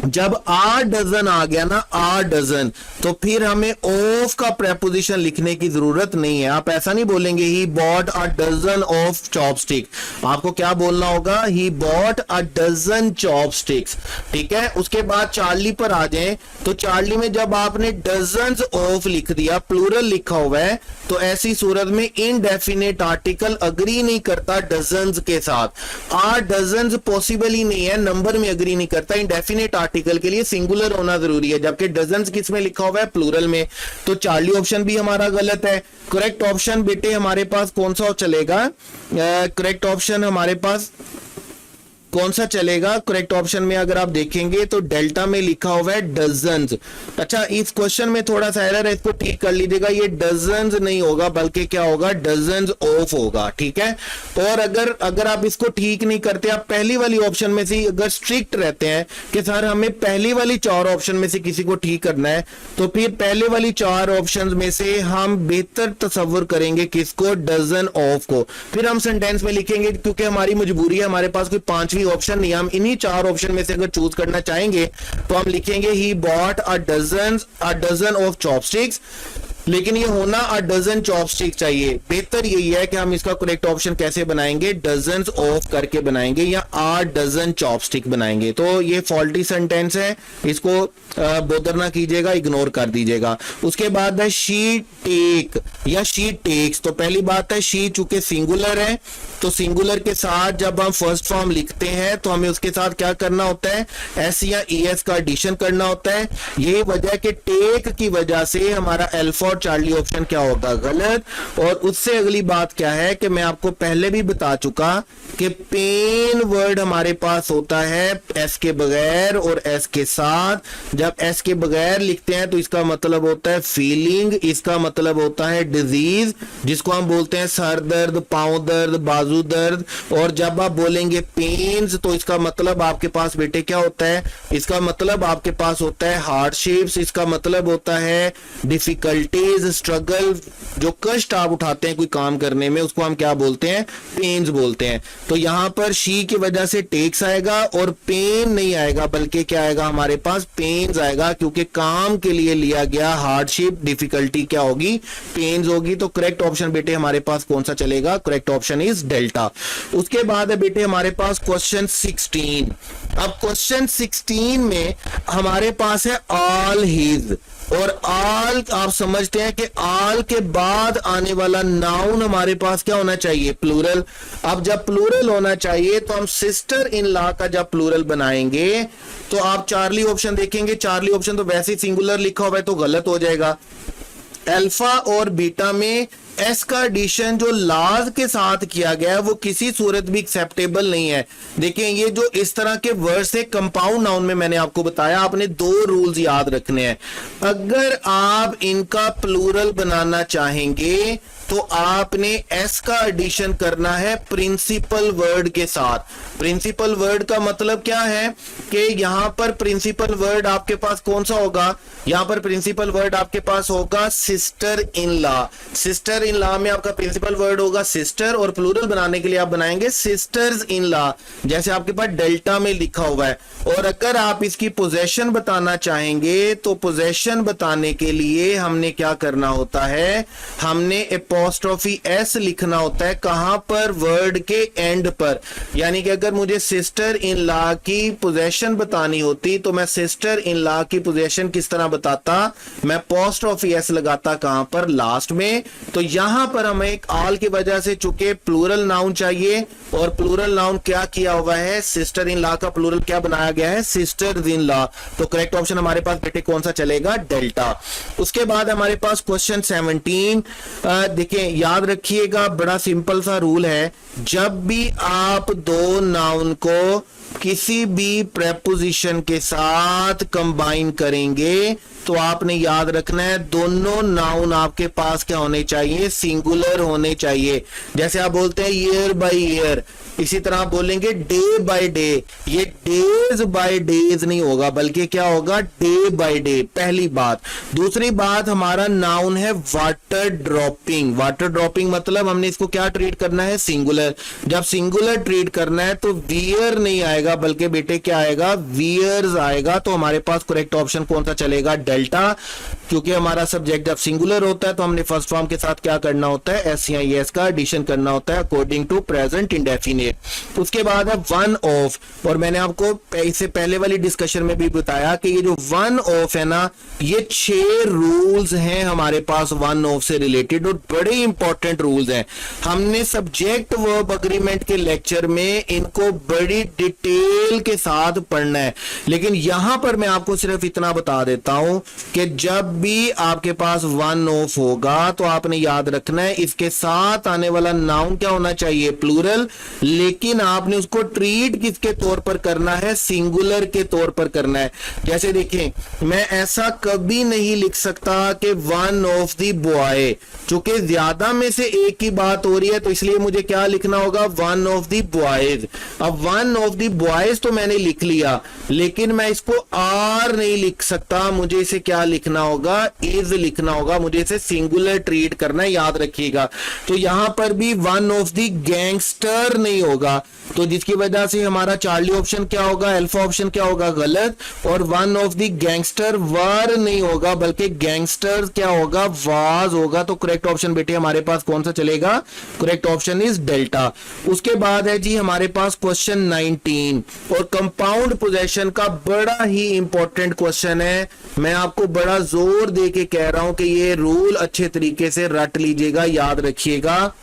जब आ डजन आ गया ना, आ डजन, तो फिर हमें ऑफ का प्रेपोजिशन लिखने की जरूरत नहीं है। आप ऐसा नहीं बोलेंगे he bought a dozen of chopstick, आपको क्या बोलना होगा, he bought a dozen chopsticks. ठीक है, उसके बाद चार्ली पर आ जाएं, तो चार्ली में जब आपने डजन्स ऑफ लिख दिया, प्लूरल लिखा हुआ है, तो ऐसी सूरत में इनडेफिनेट आर्टिकल अग्री नहीं करता डजन्स के साथ। आ डजन्स पॉसिबल ही नहीं है, नंबर में अग्री नहीं करता। इनडेफिनेट आर्टिकल के लिए सिंगुलर होना जरूरी है, जबकि डजन्स किस में लिखा हुआ है, प्लूरल में। तो चार्ली ऑप्शन भी हमारा गलत है। करेक्ट ऑप्शन बेटे हमारे पास कौन सा चलेगा, करेक्ट ऑप्शन हमारे पास कौन सा चलेगा? करेक्ट ऑप्शन में अगर आप देखेंगे तो डेल्टा में लिखा हुआ है डजन्स। अच्छा, इस क्वेश्चन में थोड़ा सा एरर है, इसको ठीक कर लीजिएगा। ये डजन्स नहीं होगा बल्कि क्या होगा? डजन्स ऑफ होगा, ठीक है। और अगर आप इसको ठीक नहीं करते, आप पहली वाली ऑप्शन में से अगर स्ट्रिक्ट रहते हैं कि सर हमें पहली वाली 4 ऑप्शन में से किसी को ठीक करना है, तो फिर पहले वाली 4 ऑप्शन में से हम बेहतर तस्वर करेंगे किसको? डजन ऑफ को। फिर हम सेंटेंस में लिखेंगे, क्योंकि हमारी मजबूरी है, हमारे पास कोई 5वीं ऑप्शन नहीं है, हम इन्हीं 4 ऑप्शन में से अगर चूज करना चाहेंगे तो हम लिखेंगे he bought a dozen of chopsticks, लेकिन ये होना अ डजन चॉपस्टिक चाहिए। बेहतर यही है कि हम इसका करेक्ट ऑप्शन कैसे बनाएंगे? डजन्स ऑफ करके बनाएंगे या आ डजन चॉपस्टिक बनाएंगे। तो ये फॉल्टी सेंटेंस है, इसको बोदर ना कीजिएगा, इग्नोर कर दीजिएगा। उसके बाद है शी टेक या शी टेक्स। तो पहली बात है, शी चूंकि सिंगुलर है, तो सिंगुलर के साथ जब हम फर्स्ट फॉर्म लिखते हैं तो हमें उसके साथ क्या करना होता है? एस या ईएस का एडिशन करना होता है। यही वजह कि टेक की वजह से हमारा एल्फा और चार्ली ऑप्शन क्या होगा? गलत। और उससे अगली बात क्या है कि मैं आपको पहले भी बता चुका कि पेन वर्ड हमारे पास होता है एस के बगैर और एस के साथ। जब एस के बगैर लिखते हैं तो इसका मतलब होता है फीलिंग, इसका मतलब होता है डिजीज, जिसको हम बोलते हैं सर दर्द, पांव दर्द, बाजू दर्द। और जब आप बोलेंगे पेन्स तो इसका मतलब आपके पास बेटे क्या होता है? इसका मतलब आपके पास होता है हार्डशिप्स, इसका मतलब होता है डिफिकल्टीज, स्ट्रगल, जो कष्ट आप उठाते हैं कोई काम करने में, उसको हम क्या बोलते हैं? पेन्स बोलते हैं। तो यहां पर शी की वजह से टेक्स आएगा और पेन नहीं आएगा, बल्कि क्या आएगा? हमारे पास पेन्स आएगा, क्योंकि काम के लिए लिया गया हार्डशिप, डिफिकल्टी क्या होगी? पेन्स होगी। तो करेक्ट ऑप्शन बेटे हमारे पास कौन सा चलेगा? Correct option is delta. उसके बाद है बेटे हमारे पास क्वेश्चन 16। अब क्वेश्चन 16 में हमारे पास है ऑल हिज, और ऑल आप समझते हैं कि ऑल के बाद आने वाला नाउन हमारे पास क्या होना चाहिए? प्लूरल। अब जब प्लूरल होना चाहिए तो हम सिस्टर इन लॉ का जब प्लूरल बनाएंगे तो आप चार्ली ऑप्शन देखेंगे, चार्ली ऑप्शन तो वैसे ही सिंगुलर लिखा हुआ है तो गलत हो जाएगा। अल्फा और बीटा में एस का एडिशन जो लाज के साथ किया गया है वो किसी सूरत भी एक्सेप्टेबल नहीं है। देखिए, ये जो इस तरह के वर्ड से कंपाउंड नाउन में मैंने आपको बताया, आपने 2 रूल्स याद रखने हैं। अगर आप इनका प्लूरल बनाना चाहेंगे तो आपने एस का एडिशन करना है प्रिंसिपल वर्ड के साथ। प्रिंसिपल वर्ड का मतलब क्या है कि यहां पर प्रिंसिपल वर्ड आपके पास कौन सा होगा? यहां पर प्रिंसिपल वर्ड आपके पास होगा sister in law. Sister in law में आपका प्रिंसिपल वर्ड होगा सिस्टर, और प्लूरल बनाने के लिए आप बनाएंगे सिस्टर्स इन लॉ, जैसे आपके पास डेल्टा में लिखा हुआ है। और अगर आप इसकी पोजेशन बताना चाहेंगे तो पोजेशन बताने के लिए हमने क्या करना होता है? हमने एपोस्ट्रोफी एस लिखना होता है। कहां पर? वर्ड के एंड पर। यानी कि अगर मुझे सिस्टर इन लॉ की पोजेशन बतानी होती तो मैं सिस्टर इन लॉ की पोजेशन किस तरह बताता? मैं एपोस्ट्रोफी एस लगाता कहां पर? लास्ट में। तो यहां पर हमें एक ऑल की वजह से चूंकि प्लूरल नाउन चाहिए, और प्लूरल नाउन क्या किया हुआ है? सिस्टर इन लॉ का प्लूरल क्या बनाया गया है? Sisters in law. तो करेक्ट ऑप्शन हमारे पास बेटे कौन सा चलेगा? डेल्टा। उसके बाद हमारे पास क्वेश्चन 17। देखिए, याद रखिएगा, बड़ा सिंपल सा रूल है। जब भी आप 2 नाउन को किसी भी प्रेपोजिशन के साथ कंबाइन करेंगे तो आपने याद रखना है दोनों नाउन आपके पास क्या होने चाहिए? सिंगुलर होने चाहिए। जैसे आप बोलते हैं ईयर बाय ईयर, इसी तरह आप बोलेंगे डे बाय डे। ये डेज बाय डेज नहीं होगा, बल्कि क्या होगा? Day by day. पहली बात। दूसरी बात, हमारा नाउन है वाटर ड्रॉपिंग। वाटर ड्रॉपिंग मतलब हमने इसको क्या ट्रीट करना है? सिंगुलर। जब सिंगुलर ट्रीट करना है तो वियर नहीं आएगा, बल्कि बेटे क्या आएगा? वियर्स आएगा। तो हमारे पास करेक्ट ऑप्शन कौन सा चलेगा? डेल्टा। क्योंकि हमारा सब्जेक्ट जब सिंगुलर होता है तो हमने फर्स्ट फॉर्म के साथ क्या करना होता है? एस या एस का एडिशन करना होता है अकॉर्डिंग टू प्रेजेंट इंडेफिनिट। उसके बाद है वन ऑफ, और मैंने आपको इससे पहले वाली डिस्कशन में भी बताया कि ये जो वन ऑफ है ना, ये 6 रूल्स हैं हमारे पास वन ऑफ से रिलेटेड, और बड़े इंपॉर्टेंट रूल्स हैं। हमने सब्जेक्ट वर्ब अग्रीमेंट के लेक्चर में इनको बड़ी डिटेल के साथ पढ़ना है, लेकिन यहां पर मैं आपको सिर्फ इतना बता देता हूं कि जब भी आपके पास वन ऑफ होगा तो आपने याद रखना है इसके साथ आने वाला नाउन क्या होना चाहिए, प्लूरल, लेकिन आपने उसको ट्रीट किसके तौर पर करना है, सिंगुलर के तौर पर करना है। जैसे देखें, मैं ऐसा कभी नहीं लिख सकता कि वन ऑफ द बॉय, चूंकि ज्यादा में से एक की बात हो रही है तो इसलिए मुझे क्या लिखना होगा, वन ऑफ द बॉयज। अब वन ऑफ द बॉयज तो मैंने लिख लिया, लेकिन मैं इसको आर नहीं लिख सकता, मुझे इसे क्या लिखना होगा, इज लिखना होगा, मुझे इसे सिंगुलर ट्रीट करना है, याद रखिएगा। तो यहां पर भी वन ऑफ द गैंगस्टर नहीं होगा, तो जिसकी वजह से हमारा चार्ली ऑप्शन क्या होगा, अल्फा ऑप्शन क्या होगा, गलत। और वन ऑफ द गैंगस्टर वर नहीं होगा, बल्कि गैंगस्टर क्या होगा, वाज होगा। तो करेक्ट ऑप्शन बेटे हमारे पास कौन सा चलेगा, करेक्ट ऑप्शन इज डेल्टा। उसके बाद है जी हमारे पास क्वेश्चन 19, और कंपाउंड पोजेशन का बड़ा ही इंपॉर्टेंट क्वेश्चन है। मैं आपको बड़ा जोर दे के कह रहा हूं कि ये रूल अच्छे तरीके से रट लीजिएगा, याद रखिएगा।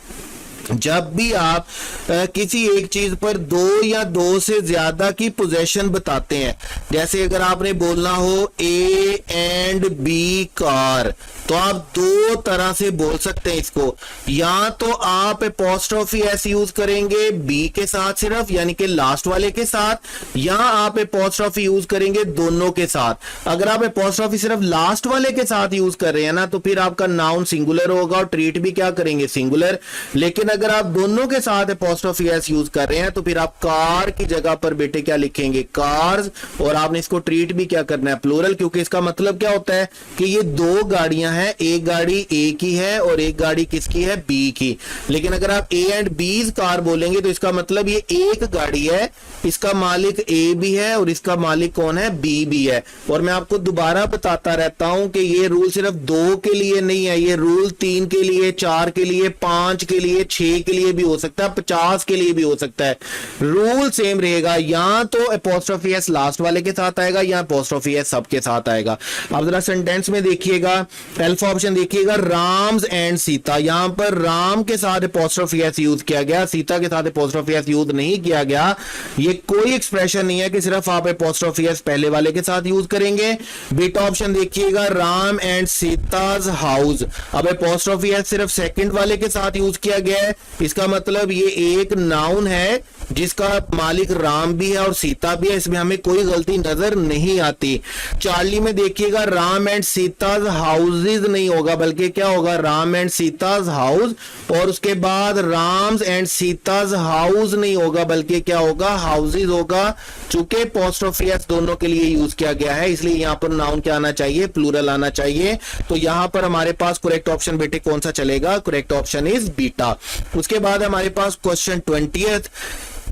जब भी आप किसी एक चीज पर दो या दो से ज्यादा की पोजीशन बताते हैं, जैसे अगर आपने बोलना हो ए एंड बी कार, तो आप दो तरह से बोल सकते हैं इसको। या तो आप एपोस्ट्रोफी एस यूज करेंगे बी के साथ सिर्फ, यानी कि लास्ट वाले के साथ, या आप एपोस्ट्रोफी यूज करेंगे दोनों के साथ। अगर आप एपोस्ट्रोफी सिर्फ लास्ट वाले के साथ यूज कर रहे हैं ना, तो फिर आपका नाउन सिंगुलर होगा और ट्रीट भी क्या करेंगे, सिंगुलर। लेकिन अगर आप दोनों के साथ एपोस्ट्रोफी एस यूज कर रहे हैं तो फिर आप कार की जगह पर बेटे क्या लिखेंगे, कार्स, और आपने इसको ट्रीट भी क्या करना है, प्लूरल, क्योंकि इसका मतलब क्या होता है कि ये दो गाड़ियां हैं, एक गाड़ी ए की है और एक गाड़ी किसकी है, बी की। लेकिन अगर आप ए एंड बीज कार बोलेंगे तो इसका मतलब ये एक गाड़ी है, इसका मालिक ए भी है और इसका मालिक कौन है, बी भी है। और मैं आपको दोबारा बताता रहता हूं कि ये रूल सिर्फ दो के लिए नहीं है, ये रूल 3 के लिए, 4 के लिए, 5 के लिए, 6 के लिए भी हो सकता है, 50 के लिए भी हो सकता है। रूल सेम रहेगा, या तो एपोस्ट्रोफी एस लास्ट वाले के साथ आएगा या एपोस्ट्रोफी एस सबके साथ आएगा। अब जरा सेंटेंस में देखिएगा, अल्फा ऑप्शन देखिएगा, राम्स एंड सीता, यहां पर राम के साथ एपोस्ट्रोफी एस यूज किया गया, सीता के साथ एपोस्ट्रोफी एस यूज नहीं किया गया। ये कोई एक्सप्रेशन नहीं है कि सिर्फ आप एपोस्ट्रोफी एस पहले वाले के साथ यूज करेंगे। बीटा ऑप्शन देखिएगा, राम एंड सीताज हाउस, अब एपोस्ट्रोफी एस सिर्फ सेकंड वाले के साथ यूज किया गया है, इसका मतलब ये एक नाउन है जिसका मालिक राम भी है और सीता भी है, इसमें हमें कोई गलती नजर नहीं आती। चार्ली में देखिएगा, राम एंड सीताज हाउसेज नहीं होगा, बल्कि क्या होगा, राम एंड सीताज हाउस, और उसके बाद राम्स एंड सीताज हाउस नहीं होगा, बल्कि क्या होगा, हाउसेज होगा। चूंकि एपोस्ट्रोफी एस दोनों के लिए यूज किया गया है, इसलिए यहां पर नाउन क्या आना चाहिए, प्लूरल आना चाहिए। तो यहां पर हमारे पास करेक्ट ऑप्शन बेटे कौन सा चलेगा, करेक्ट ऑप्शन इज बीटा। उसके बाद हमारे पास question 20th,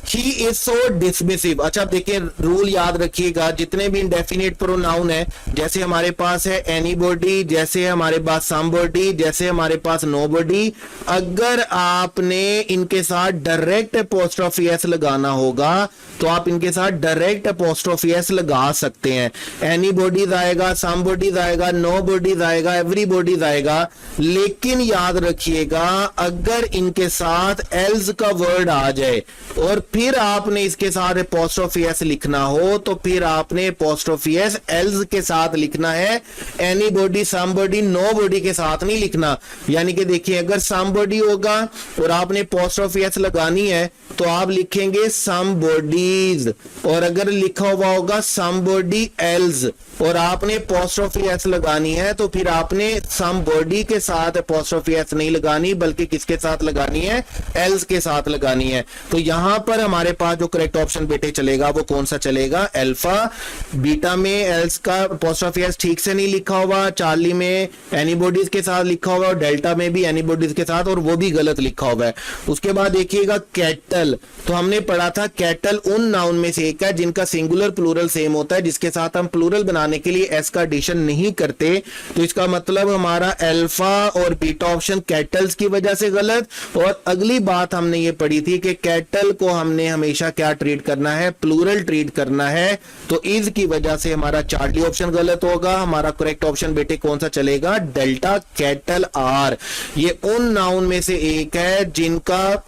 he is so dismissive. अच्छा देखिए, रूल याद रखिएगा, जितने भी इंडेफिनिट प्रोनाउन है, जैसे हमारे पास है एनीबॉडी, जैसे हमारे पास समबॉडी, जैसे हमारे पास नोबॉडी, अगर आपने इनके साथ डायरेक्ट एपोस्ट्रोफी एस लगाना होगा तो आप इनके साथ डायरेक्ट एपोस्ट्रोफी एस लगा सकते हैं। एनीबॉडीज आएगा, समबॉडीज आएगा, नोबॉडीज आएगा, एवरीबॉडीज आएगा। लेकिन याद रखिएगा, अगर इनके साथ एल्स का वर्ड आ जाए और फिर आपने इसके साथ एपोस्ट्रोफी एस लिखना हो, तो फिर आपने एपोस्ट्रोफी एस एल्स के साथ लिखना है, एनीबॉडी, समबॉडी, नोबॉडी के साथ नहीं लिखना। यानी कि देखिए, अगर समबॉडी होगा और आपने एपोस्ट्रोफी एस लगानी है तो आप लिखेंगे समबॉडीज, और अगर लिखा हुआ होगा समबॉडी एल्स और आपने एपोस्ट्रोफी एस लगानी है तो फिर आपने समबॉडी के साथ एपोस्ट्रोफी एस नहीं लगानी, बल्कि किसके साथ लगानी है, एल्स के साथ लगानी है। तो यहां पर हमारे पास जो करेक्ट ऑप्शन बेटे चलेगा वो कौन सा चलेगा, अल्फा। बीटा में एल्स का एपोस्ट्रोफी एस ठीक से नहीं लिखा हुआ, चार्ली में एनीबॉडीज के साथ लिखा हुआ, और डेल्टा में भी एनीबॉडीज के साथ, और वो भी गलत लिखा हुआ है। उसके बाद देखिएगा कैटल, तो हमने पढ़ा था कैटल उन नाउन में से एक है जिनका सिंगुलर प्लूरल सेम होता है, जिसके साथ हम प्लूरल बनाने के लिए एस का एडिशन नहीं करते। तो इसका मतलब हमारा अल्फा और बीटा ऑप्शन कैटल्स की वजह से गलत। और अगली बात हमने ये पढ़ी थी कि कैटल को हमने हमेशा क्या ट्रीट करना है, प्लूरल ट्रीट करना है। तो इस की वजह से हमारा चार्ली ऑप्शन गलत होगा। हमारा करेक्ट ऑप्शन बेटे कौन सा चलेगा, डेल्टा, कैटल आर। ये उन नाउन में से एक है जिनका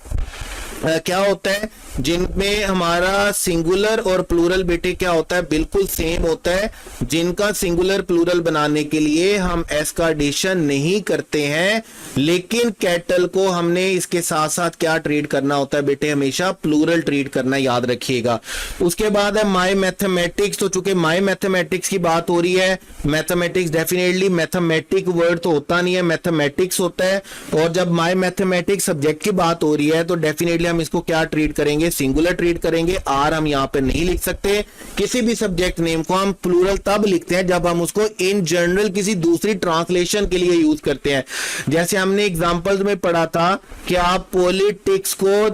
क्या होता है, जिनमें हमारा सिंगुलर और प्लूरल बेटे क्या होता है, बिल्कुल सेम होता है, जिनका सिंगुलर प्लूरल बनाने के लिए हम एस का एडिशन नहीं करते हैं, लेकिन कैटल को हमने इसके साथ साथ क्या ट्रीट करना होता है बेटे, हमेशा प्लूरल ट्रीट करना, याद रखिएगा। उसके बाद है माई मैथमेटिक्स। तो चूंकि माई मैथमेटिक्स की बात हो रही है, मैथमेटिक्स डेफिनेटली मैथमेटिक वर्ड तो होता नहीं है, मैथमेटिक्स होता है, और जब माई मैथमेटिक्स सब्जेक्ट की बात हो रही है तो डेफिनेटली हम इसको क्या ट्रीट करेंगे, सिंगुलर ट्रीट करेंगे। आर हम यहां पे नहीं लिख सकते। किसी भी सब्जेक्ट नेम को हम प्लूरल तब लिखते हैं जब हम उसको इन जनरल किसी दूसरी ट्रांसलेशन के लिए यूज करते हैं। जैसे हमने एग्जांपल्स में पढ़ा था कि आप पॉलिटिक्स को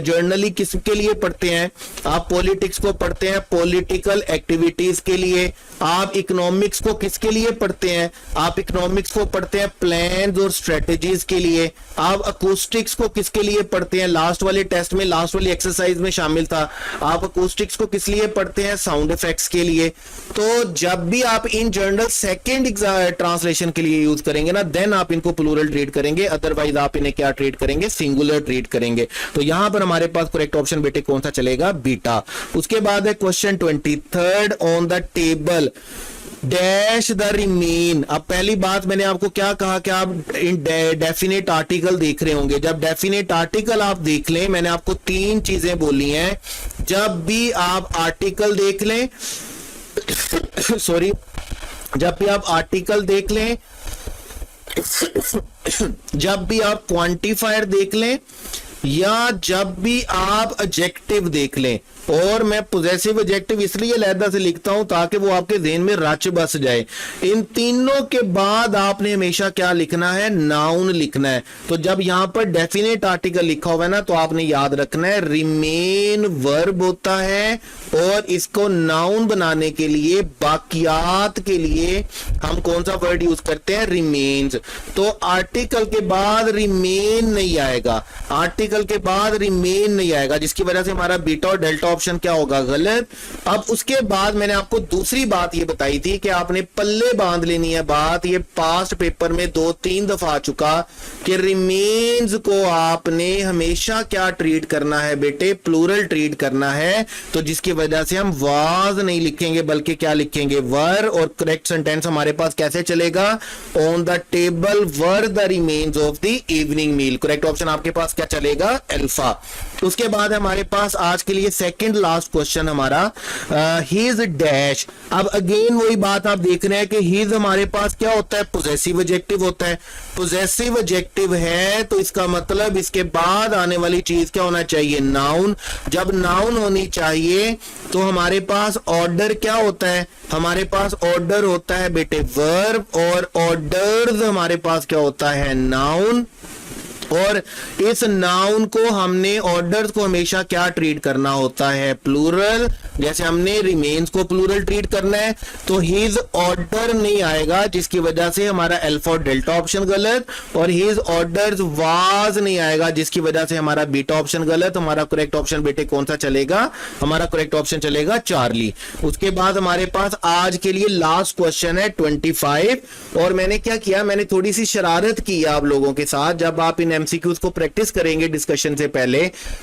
जर्नली किसके लिए पढ़ते हैं, आप पॉलिटिक्स को पढ़ते हैं पॉलिटिकल एक्टिविटीज के लिए। आप इकोनॉमिक्स को किसके लिए पढ़ते हैं, आप इकोनॉमिक्स को पढ़ते हैं प्लान्स और स्ट्रेटजीज के लिए। आप अकूस्टिक्स को किसके लिए पढ़ते हैं, लास्ट वाले टेस्ट में, लास्ट वाली एक्सरसाइज में शामिल था, आप अकूस्टिक्स को किस लिए पढ़ते हैं, साउंड इफेक्ट्स के लिए। तो जब भी आप इन जनरल सेकंड ट्रांसलेशन के लिए यूज करेंगे ना, देन आप इनको प्लूरल ट्रीट करेंगे, अदरवाइज आप इन्हें क्या ट्रीट करेंगे, सिंगुलर ट्रीट करेंगे। तो यहां पर हमारे पास करेक्ट ऑप्शन बेटे कौन सा चलेगा, बीटा। उसके बाद है question 23 on the table dash the remain. अब पहली बात मैंने आपको क्या कहा कि आप इन डेफिनेट आर्टिकल देख रहे होंगे। जब डेफिनेट आर्टिकल आप देख लें, मैंने आपको 3 चीजें बोली हैं। जब भी आप आर्टिकल देख लें सॉरी, जब भी आप आर्टिकल देख लें, जब भी आप क्वांटिफायर देख लें, या जब भी आप एडजेक्टिव देख लें, और मैं पॉजेसिव एडजेक्टिव इसलिए अलहदा से लिखता हूं ताकि वो आपके ज़हन में रच बस जाए। इन तीनों के बाद आपने हमेशा क्या लिखना है, नाउन लिखना है। तो जब यहां पर डेफिनेट आर्टिकल लिखा हुआ है ना, तो आपने याद रखना है रिमेन वर्ब होता है, और इसको नाउन बनाने के लिए, बाकियात के लिए हम कौन सा वर्ड यूज करते हैं, रिमेन्स। तो आर्टिकल के बाद रिमेन नहीं आएगा, आर्टिकल के बाद रिमेन नहीं आएगा, जिसकी वजह से हमारा बीटा और डेल्टा ऑप्शन क्या होगा, गलत। अब उसके बाद मैंने आपको दूसरी बात ये बताई थी कि आपने पल्ले बांध लेनी है बात, ये पास्ट पेपर में 2-3 दफा आ चुका कि रिमेन्स को आपने हमेशा क्या ट्रीट करना है बेटे, प्लूरल ट्रीट करना है। तो जिसकी वजह से हम वाज नहीं लिखेंगे बल्कि क्या लिखेंगे, वर। और करेक्ट सेंटेंस हमारे पास कैसे चलेगा, on the table were the remains of the evening meal. Correct option आपके पास क्या चलेगा, अल्फा। उसके बाद हमारे पास आज के लिए सेकंड लास्ट क्वेश्चन हमारा हिज डैश। अब अगेन वही बात आप देख रहे हैं कि हिज हमारे पास क्या होता है, पॉजेसिव एडजेक्टिव होता है। पॉजेसिव एडजेक्टिव है तो इसका मतलब इसके बाद आने वाली चीज क्या होना चाहिए, नाउन। जब नाउन होनी चाहिए तो हमारे पास ऑर्डर क्या होता है, हमारे पास ऑर्डर होता है बेटे वर्ब, और ऑर्डर्स हमारे पास क्या होता है, नाउन। और इस नाउन को हमने, ऑर्डर्स को हमेशा क्या ट्रीट करना होता है, प्लूरल। जैसे हमने रिमेन्स को प्लूरल ट्रीट करना है, तो हिज ऑर्डर नहीं आएगा, जिसकी वजह से हमारा अल्फा और डेल्टा ऑप्शन गलत। और हिज ऑर्डर्स वाज नहीं आएगा, जिसकी वजह से हमारा बीटा ऑप्शन गलत। हमारा करेक्ट ऑप्शन बेटे कौन सा चलेगा, हमारा करेक्ट ऑप्शन चलेगा चार्ली। उसके बाद हमारे पास आज के लिए लास्ट क्वेश्चन है 25। और मैंने क्या किया, मैंने थोड़ी सी शरारत की आप लोगों के साथ। जब आप इन एमसीक्यूज को प्रैक्टिस करेंगे डिस्कशन से पहले,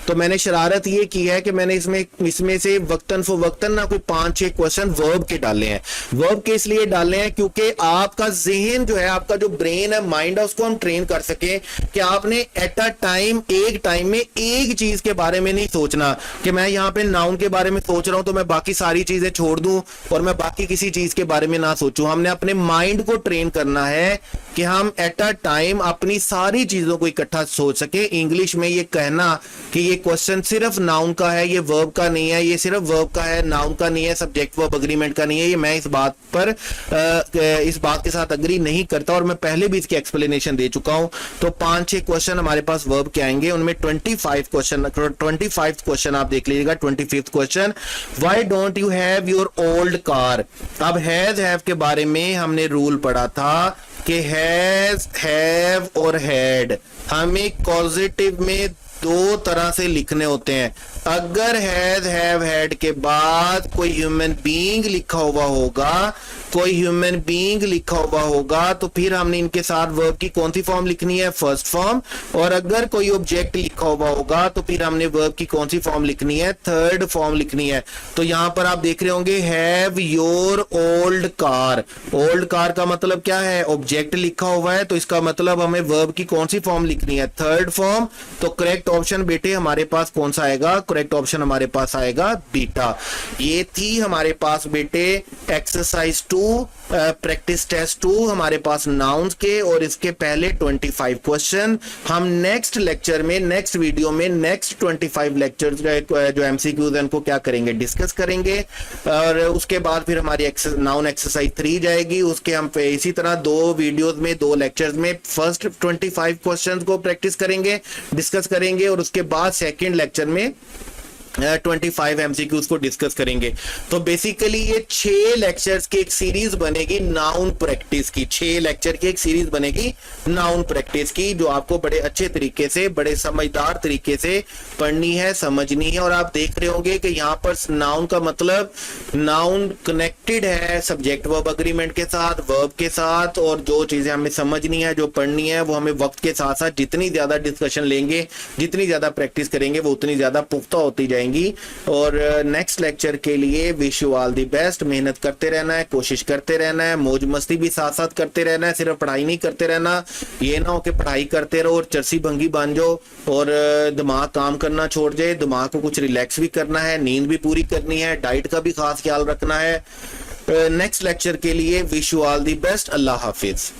तो मैंने शरारत ये की है कि मैंने इसमें से वक्तन फवक्तन ना कोई 5-6 क्वेश्चन वर्ब के डाले हैं। वर्ब के इसलिए डाले हैं क्योंकि आपका जहन जो है, आपका जो ब्रेन है, माइंड है, उसको हम ट्रेन कर सके कि आपने एट अ टाइम, एक टाइम में एक चीज के बारे में नहीं सोचना कि मैं यहाँ पे नाउन के बारे में सोच रहा हूं तो मैं बाकी सारी चीजें छोड़ दूं और मैं बाकी किसी चीज के बारे में ना सोचूं। हमने अपने माइंड को ट्रेन करना है कि हम एट अ टाइम अपनी सारी चीजों को इकट्ठा सोच सके। इंग्लिश में ये कहना कि ये क्वेश्चन सिर्फ नाउन का है, ये वर्ब का नहीं है, ये सिर्फ वर्ब का है, नाउन का नहीं है, सब्जेक्ट वर्ब एग्रीमेंट का नहीं है, ये मैं इस बात के साथ अग्री नहीं करता और मैं पहले भी इसकी एक्सप्लेनेशन दे चुका हूं। तो 5-6 क्वेश्चन हमारे पास वर्ब के आएंगे, उनमें 25 क्वेश्चन आप देख लीजिएगा। 25th question, why don't you have your old car. अब हैव के बारे में हमने रूल पढ़ा था कि हैज, हैव और हैड हमें कॉजेटिव में 2 तरह से लिखने होते हैं। अगर हैज, हैव, हैड के बाद कोई ह्यूमन बीइंग लिखा हुआ होगा कोई ह्यूमन बीइंग लिखा हुआ होगा तो फिर हमने इनके साथ वर्ब की कौन सी फॉर्म लिखनी है, फर्स्ट फॉर्म। और अगर कोई ऑब्जेक्ट लिखा हुआ होगा तो फिर हमने वर्ब की कौन सी फॉर्म लिखनी है, थर्ड फॉर्म लिखनी है। तो यहां पर आप देख रहे होंगे have your old car. Old car का मतलब क्या है, ऑब्जेक्ट लिखा हुआ है, तो इसका मतलब हमें वर्ब की कौन सी फॉर्म लिखनी है, थर्ड फॉर्म। तो करेक्ट ऑप्शन बेटे हमारे पास कौन सा आएगा, करेक्ट ऑप्शन हमारे पास आएगा बीटा। ये थी हमारे पास बेटे एक्सरसाइज 2 प्रैक्टिस टेस्ट 2 हमारे पास नाउन्स के, और इसके पहले 25 क्वेश्चन। हम नेक्स्ट लेक्चर में, नेक्स्ट वीडियो में नेक्स्ट 25 लेक्चर जो एमसीक्यूज हैं उनको क्या करेंगे, डिस्कस करेंगे। और उसके बाद फिर हमारी नाउन एक्सरसाइज 3 जाएगी। उसके हम इसी तरह 2 वीडियोस में 2 लेक्चर्स में फर्स्ट 25 क्वेश्चंस को प्रैक्टिस करेंगे, डिस्कस करेंगे, और उसके बाद सेकंड लेक्चर में 25 एमसीक्यूज को डिस्कस करेंगे। तो बेसिकली ये 6 लेक्चर्स की एक सीरीज बनेगी नाउन प्रैक्टिस की, 6 लेक्चर की एक सीरीज बनेगी नाउन प्रैक्टिस की, जो आपको बड़े अच्छे तरीके से, बड़े समझदार तरीके से पढ़नी है, समझनी है। और आप देख रहे होंगे कि यहाँ पर नाउन का मतलब, नाउन कनेक्टेड है सब्जेक्ट वर्ब अग्रीमेंट के साथ, वर्ब के साथ, और जो चीजें हमें समझनी है, जो पढ़नी है, वो हमें वक्त के साथ साथ जितनी ज्यादा डिस्कशन लेंगे, जितनी ज्यादा प्रैक्टिस करेंगे, वो उतनी ज्यादा पुख्ता होती जाएंगी। और नेक्स्ट लेक्चर के लिए wish you all the best. मेहनत करते रहना है, कोशिश करते रहना है, मौज मस्ती भी साथ साथ करते रहना है, सिर्फ पढ़ाई नहीं करते रहना। ये ना हो कि पढ़ाई करते रहो और चरसी भंगी बन जाओ और दिमाग काम करना छोड़ जाए। दिमाग को कुछ रिलैक्स भी करना है, नींद भी पूरी करनी है, डाइट का भी खास ख्याल रखना है। नेक्स्ट लेक्चर के लिए wish you all the best. Allah Hafiz.